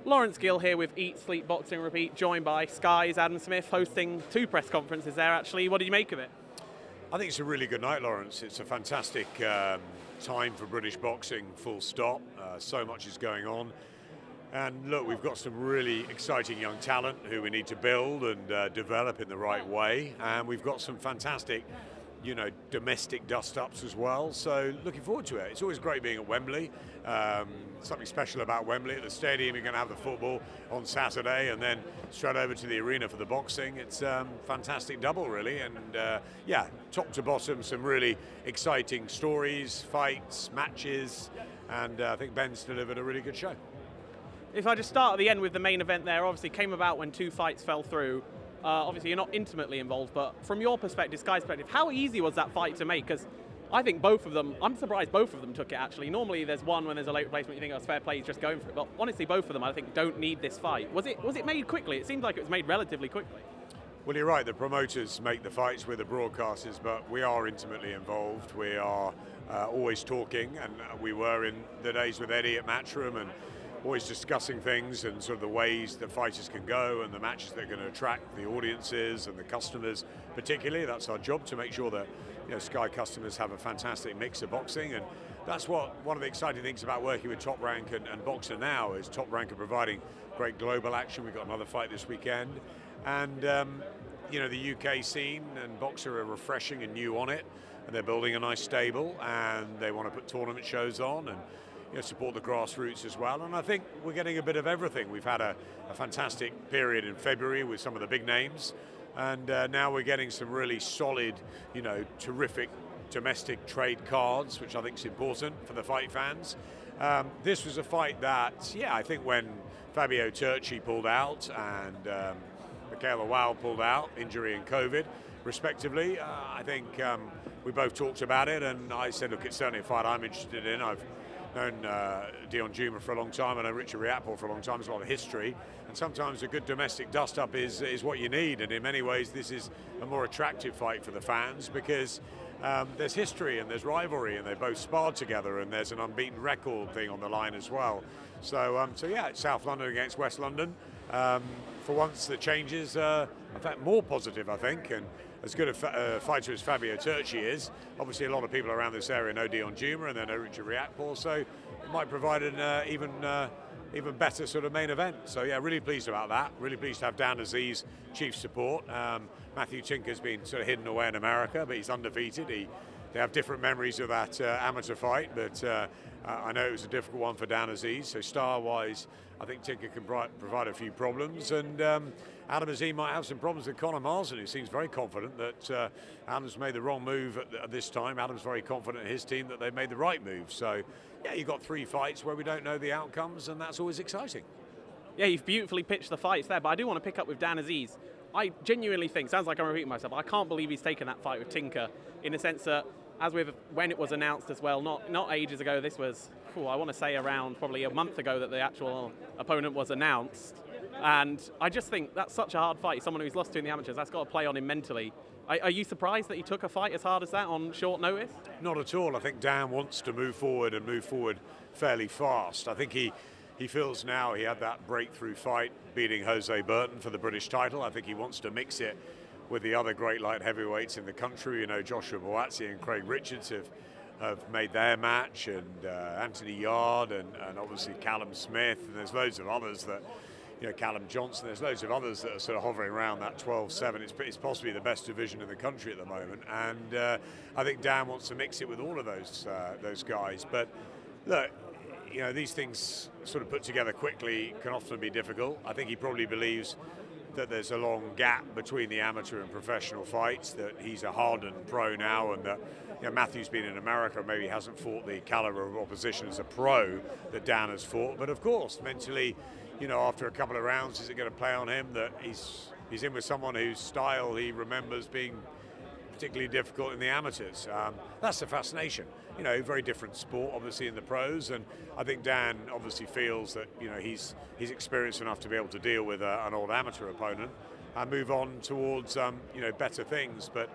Lawrence Gill here with Eat, Sleep, Boxing, Repeat, joined by Sky's Adam Smith, hosting 2 press conferences there actually. What did you make of it? I think it's a really good night, Lawrence. It's a fantastic time for British boxing, full stop. So much is going on. And look, we've got some really exciting young talent who we need to build and develop in the right way. And we've got some fantastic, domestic dust-ups as well. So looking forward to it. It's always great being at Wembley. Something special about Wembley. At the stadium, you're going to have the football on Saturday and then straight over to the arena for the boxing. It's fantastic double, really. And yeah, top to bottom, some really exciting stories, fights, matches. And I think Ben's delivered a really good show. If I just start at the end with the main event there, obviously came about when 2 fights fell through. Obviously, you're not intimately involved, but from your perspective, Sky's perspective, how easy was that fight to make? Because I think both of them, I'm surprised both of them took it, actually. Normally, there's one when there's a late replacement, you think, oh, it's fair play, he's just going for it. But honestly, both of them, I think, don't need this fight. Was it made quickly? It seems like it was made relatively quickly. Well, you're right, the promoters make the fights with the broadcasters, but we are intimately involved. We are always talking, and we were in the days with Eddie at Matchroom, and always discussing things and sort of the ways that fighters can go and the matches that are going to attract the audiences and the customers particularly. That's our job, to make sure that Sky customers have a fantastic mix of boxing. And that's one of the exciting things about working with Top Rank and Boxer now, is Top Rank are providing great global action. We've got another fight this weekend. And the UK scene and Boxer are refreshing and new on it. And they're building a nice stable and they want to put tournament shows on and support the grassroots as well. And I think we're getting a bit of everything. We've had a fantastic period in February with some of the big names, and now we're getting some really solid, terrific domestic trade cards, which I think is important for the fight fans. This was a fight that, I think when Fabio Turchi pulled out and Michaela Wow pulled out, injury and COVID, respectively, I think we both talked about it, and I said, look, it's certainly a fight I'm interested in. I've known Dion Jumah for a long time. I know Richard Riakporhe for a long time. There's a lot of history, and sometimes a good domestic dust-up is what you need. And in many ways, this is a more attractive fight for the fans because there's history and there's rivalry, and they both sparred together, and there's an unbeaten record thing on the line as well. So yeah, it's South London against West London. For once, the changes are in fact more positive, I think, and as good a fighter as Fabio Turchi is, obviously a lot of people around this area know Dion Jumah and they know Richard Riakporhe, so it might provide an even better sort of main event. So yeah, really pleased about that. Really pleased to have Dazn chief support. Matthew Tinker's been sort of hidden away in America, but he's undefeated. They have different memories of that amateur fight, but I know it was a difficult one for Dazn. So star-wise, I think Tinker can provide a few problems, and Adam Azim might have some problems with Conor Marsden, who seems very confident that Adam's made the wrong move at this time. Adam's very confident in his team that they've made the right move. So yeah, you've got 3 fights where we don't know the outcomes, and that's always exciting. Yeah, you've beautifully pitched the fights there, but I do want to pick up with Dan Aziz. I genuinely think, sounds like I'm repeating myself, I can't believe he's taken that fight with Tinker, in the sense that, as with when it was announced as well, not ages ago, this was, I want to say around probably a month ago that the actual opponent was announced. And I just think that's such a hard fight. Someone who's lost to in the amateurs, that's got to play on him mentally. Are you surprised that he took a fight as hard as that on short notice? Not at all. I think Dan wants to move forward and move forward fairly fast. I think he feels now he had that breakthrough fight beating Jose Burton for the British title. I think he wants to mix it with the other great light heavyweights in the country. Joshua Buatsi and Craig Richards have made their match, and Anthony Yard and obviously Callum Smith, and there's loads of others that, Callum Johnson, there's loads of others that are sort of hovering around that 12-7. It's possibly the best division in the country at the moment, and I think Dan wants to mix it with all of those guys. But look, these things sort of put together quickly can often be difficult. I think he probably believes that there's a long gap between the amateur and professional fights, that he's a hardened pro now, and that Matthew's been in America, maybe hasn't fought the caliber of opposition as a pro that Dan has fought. But of course, mentally, after a couple of rounds, is it going to play on him that he's in with someone whose style he remembers being particularly difficult in the amateurs? That's the fascination. Very different sport, obviously, in the pros, and I think Dan obviously feels that he's experienced enough to be able to deal with an old amateur opponent and move on towards better things. But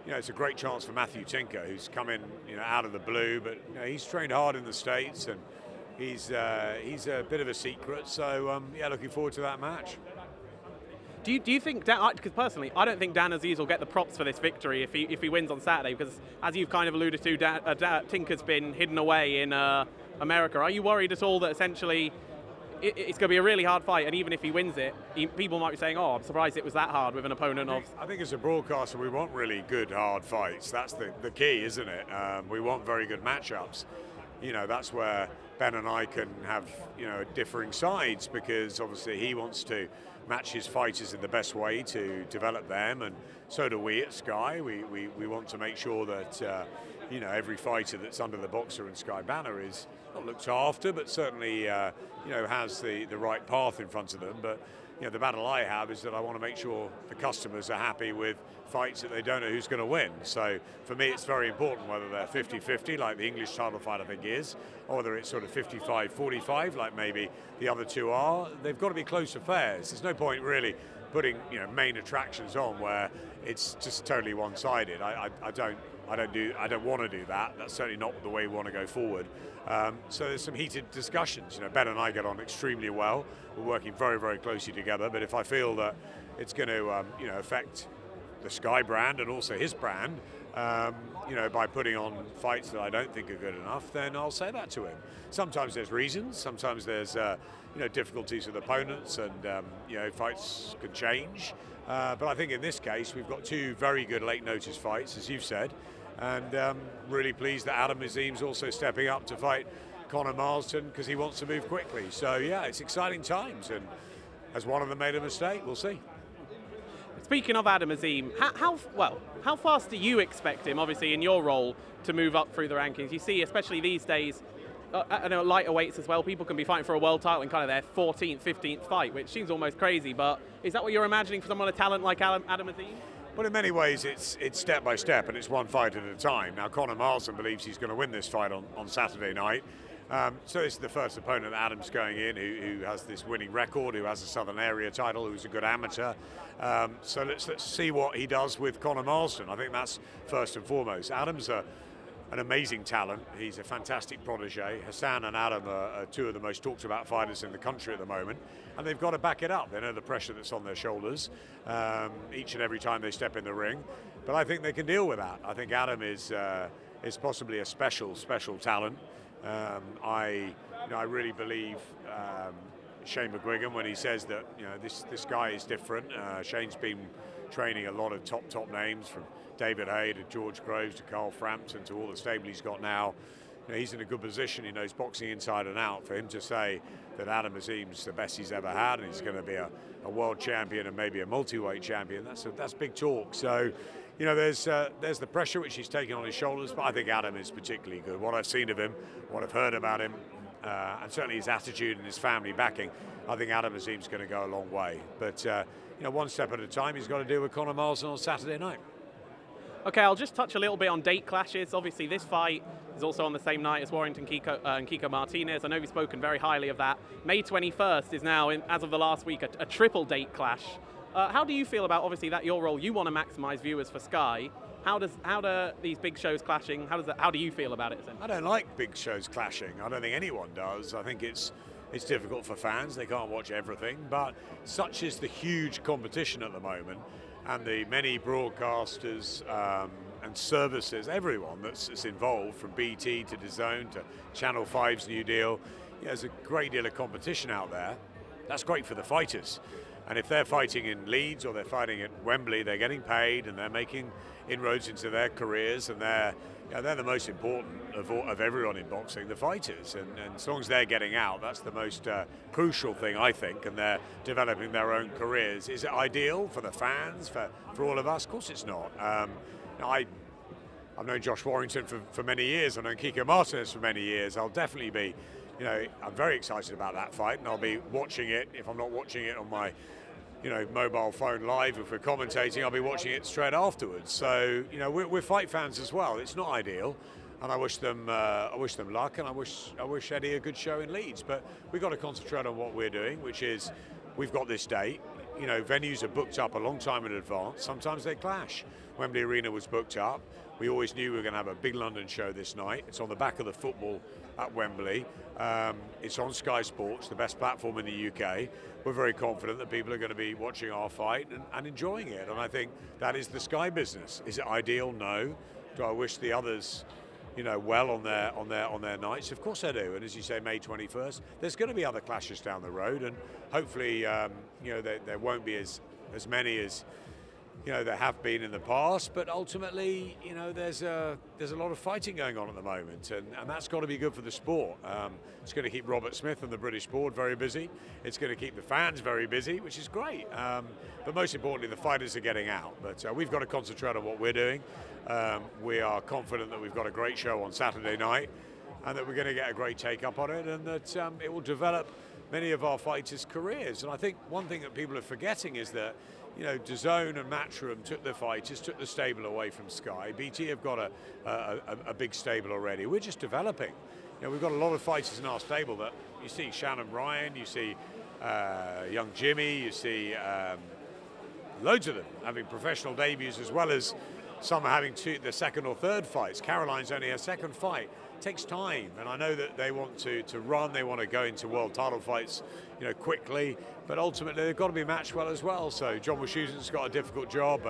it's a great chance for Matthew Tinker, who's come in out of the blue, but he's trained hard in the States, and he's a bit of a secret. So yeah, looking forward to that match. Do you think, because personally, I don't think Dan Aziz will get the props for this victory if he wins on Saturday, because as you've kind of alluded to, Tinker's been hidden away in America. Are you worried at all that essentially it's going to be a really hard fight, and even if he wins it, people might be saying, oh, I'm surprised it was that hard with an opponent of... I think as a broadcaster, we want really good, hard fights. That's the key, isn't it? We want very good matchups. You know, that's where Ben and I can have, you know, differing sides, because obviously he wants to match his fighters in the best way to develop them, and so do we at Sky. We want to make sure that you know, every fighter that's under the Boxer and Sky banner is not looked after, but certainly you know, has the right path in front of them. But you know, the battle I have is that I want to make sure the customers are happy with fights that they don't know who's going to win. So for me, it's very important whether they're 50-50 like the English title fight I think is, or whether it's sort of 55-45 like maybe the other two are. They've got to be close affairs. There's no point really putting, you know, main attractions on where it's just totally one-sided. I don't want to do that. That's certainly not the way we want to go forward. So there's some heated discussions. You know, Ben and I get on extremely well. We're working very, very closely together. But if I feel that it's going to, you know, affect the Sky brand and also his brand, you know, by putting on fights that I don't think are good enough, then I'll say that to him. Sometimes there's reasons. Sometimes there's, you know, difficulties with opponents, and you know, fights can change. But I think in this case, we've got two very good late notice fights, as you've said. And really pleased that Adam Azim's also stepping up to fight Conor Marsden, because he wants to move quickly. So yeah, it's exciting times, and has one of them made a mistake? We'll see. Speaking of Adam Azim, how fast do you expect him, obviously in your role, to move up through the rankings? You see, especially these days, I know lighter weights as well, people can be fighting for a world title in kind of their 14th, 15th fight, which seems almost crazy, but is that what you're imagining for someone of talent like Adam Azim? Well, in many ways, it's step by step, and it's one fight at a time. Now, Conor Marsden believes he's going to win this fight on Saturday night. So this is the first opponent that Adam's going in who has this winning record, who has a Southern Area title, who's a good amateur. So let's see what he does with Conor Marsden. I think that's first and foremost. Adam's an amazing talent. He's a fantastic protege. Hassan and Adam are two of the most talked about fighters in the country at the moment, and they've got to back it up. They know the pressure that's on their shoulders each and every time they step in the ring, but I think they can deal with that. I think Adam is possibly a special talent. I really believe Shane McGuigan when he says that, you know, this guy is different. Shane's been training a lot of top names, from David Hay to George Groves to Carl Frampton to all the stable he's got now. You know, he's in a good position. He knows boxing inside and out. For him to say that Adam Azim's the best he's ever had, and he's going to be a world champion and maybe a multi-weight champion, that's big talk. So, you know, there's the pressure which he's taking on his shoulders, but I think Adam is particularly good. What I've seen of him, what I've heard about him, and certainly his attitude and his family backing, I think Adam Azim's going to go a long way. But you know, one step at a time. He's got to deal with Conor Marsden on Saturday night. Okay, I'll just touch a little bit on date clashes. Obviously, this fight is also on the same night as Warrington and Kiko Martinez. I know we've spoken very highly of that. May 21st is now, as of the last week, a triple date clash. How do you feel about, obviously, that your role? You want to maximise viewers for Sky. How do these big shows clashing? How do you feel about it? I don't like big shows clashing. I don't think anyone does. I think it's difficult for fans. They can't watch everything. But such is the huge competition at the moment, and the many broadcasters and services, everyone that's involved, from BT to Dazn to Channel 5's new deal. Yeah, there's a great deal of competition out there. That's great for the fighters. And if they're fighting in Leeds or they're fighting at Wembley, they're getting paid and they're making inroads into their careers, and they're the most important of everyone in boxing, the fighters. And as long as they're getting out, that's the most crucial thing, I think, and they're developing their own careers. Is it ideal for the fans, for all of us? Of course it's not. I've known Josh Warrington for many years. I've known Kiko Martinez for many years. I'll definitely be, you know, I'm very excited about that fight, and I'll be watching it. If I'm not watching it on my, you know, mobile phone live, if we're commentating, I'll be watching it straight afterwards. So, you know, we're fight fans as well. It's not ideal, and I wish them luck, and I wish Eddie a good show in Leeds. But we've got to concentrate on what we're doing, which is we've got this date. venues are booked up a long time in advance. Sometimes they clash. Wembley Arena was booked up. We always knew we were going to have a big London show this night. It's on the back of the football at Wembley. It's on Sky Sports, the best platform in the UK. We're very confident that people are going to be watching our fight and enjoying it. And I think that is the Sky business. Is it ideal? No. Do I wish the others, well on their nights? Of course I do. And as you say, May 21st, there's going to be other clashes down the road, and hopefully, there won't be as many as there have been in the past. But ultimately, there's a lot of fighting going on at the moment, and that's got to be good for the sport. It's going to keep Robert Smith and the British board very busy. It's going to keep the fans very busy, which is great. But most importantly, the fighters are getting out. But we've got to concentrate on what we're doing. We are confident that we've got a great show on Saturday night, and that we're going to get a great take-up on it, and that it will develop many of our fighters' careers. And I think one thing that people are forgetting is that Dazn and Matchroom took the fighters, took the stable away from Sky. BT have got a big stable already. We're just developing. We've got a lot of fighters in our stable that you see Shannon Ryan, you see young Jimmy, you see loads of them having professional debuts, as well as some are having their second or third fights. Caroline's only her second fight. It takes time, and I know that they want to run, they want to go into world title fights quickly, but ultimately they've got to be matched well as well. So John Wischusen's got a difficult job,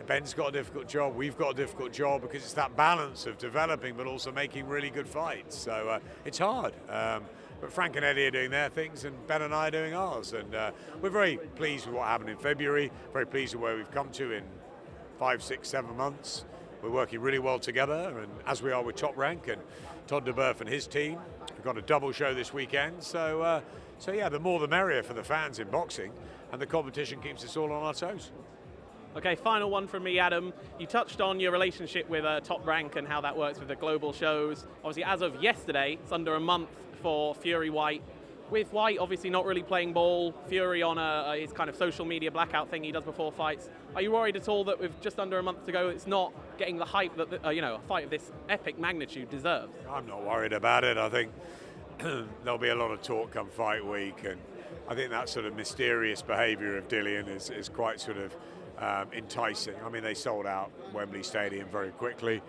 Ben's got a difficult job, we've got a difficult job, because it's that balance of developing but also making really good fights. So it's hard. But Frank and Eddie are doing their things, and Ben and I are doing ours, and we're very pleased with what happened in February, very pleased with where we've come to in 5, 6, 7 months. We're working really well together, and as we are with Top Rank and Todd DeBurf and his team. We've got a double show this weekend, so yeah, the more the merrier for the fans in boxing, and the competition keeps us all on our toes. Okay, final one from me, Adam. You touched on your relationship with Top Rank and how that works with the global shows. Obviously, as of yesterday, it's under a month for Fury-Whyte. With White obviously not really playing ball, Fury on his kind of social media blackout thing he does before fights, are you worried at all that with just under a month to go, it's not getting the hype that a fight of this epic magnitude deserves? I'm not worried about it. I think there'll be a lot of talk come fight week, and I think that sort of mysterious behaviour of Dion is quite sort of enticing. I mean, they sold out Wembley Stadium very quickly.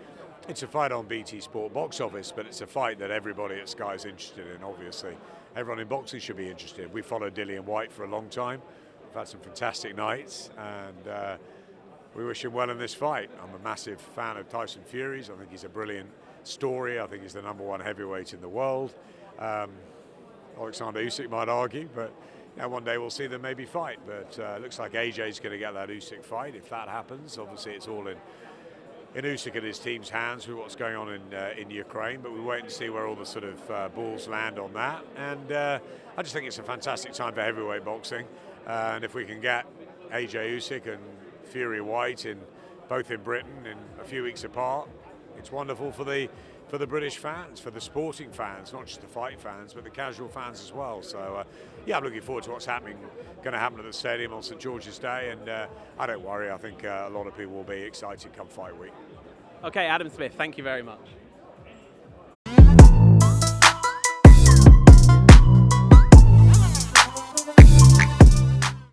It's a fight on BT Sport box office, but it's a fight that everybody at Sky is interested in, obviously. Everyone in boxing should be interested. We've followed Fury-Whyte for a long time. We've had some fantastic nights, and we wish him well in this fight. I'm a massive fan of Tyson Fury's. I think he's a brilliant story. I think he's the #1 heavyweight in the world. Alexander Usyk might argue, but one day we'll see them maybe fight. But it looks like AJ's going to get that Usyk fight. If that happens, obviously it's all in Usyk and his team's hands with what's going on in Ukraine, but we wait and see where all the sort of balls land on that. And I just think it's a fantastic time for heavyweight boxing. And if we can get AJ Usyk and Fury-Whyte both in Britain in a few weeks apart, it's wonderful for the British fans, for the sporting fans, not just the fight fans, but the casual fans as well. So yeah, I'm looking forward to what's going to happen at the stadium on St George's Day, and I don't worry. I think a lot of people will be excited come fight week. Okay, Adam Smith, thank you very much.